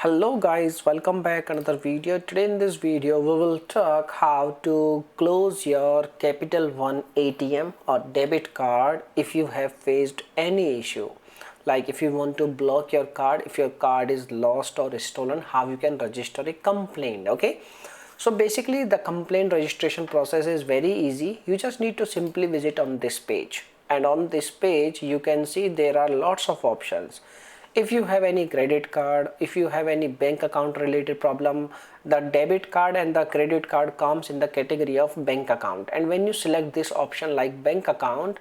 Hello guys, welcome back another video. Today in this video we will talk how to close your Capital One ATM or debit card if you have faced any issue. Like if you want to block your card, if your card is lost or stolen, how you can register a complaint. Okay, so basically the complaint registration process is very easy. You just need to simply visit on this page, and on this page you can see there are lots of options. If you have any credit card, if you have any bank account related problem, the debit card and the credit card comes in the category of bank account, and when you select this option like bank account,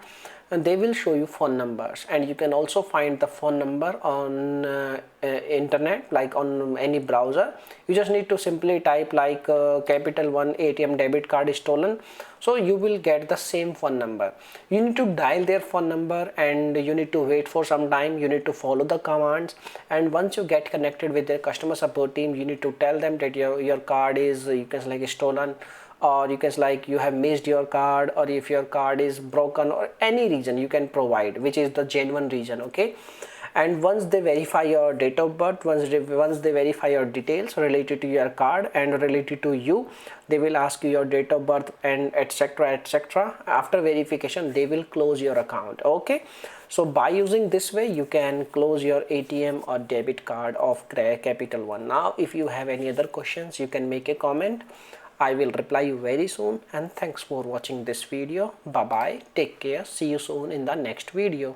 they will show you phone numbers, and you can also find the phone number on internet, like on any browser. You just need to simply type like Capital One ATM debit card is stolen, so you will get the same phone number. You need to dial their phone number and you need to wait for some time. You need to follow the commands, and once you get connected with their customer support team, you need to tell them that your card is, you can like, stolen, or you can like you have missed your card, or if your card is broken, or any reason you can provide which is the genuine reason. Okay, and once they verify your date of birth, once they verify your details related to your card and related to you, they will ask you your date of birth and etc etc. After verification they will close your account. Okay, so by using this way you can close your ATM or debit card of Capital One. Now if you have any other questions, you can make a comment. I will reply you very soon, and thanks for watching this video. Bye bye, take care, see you soon in the next video.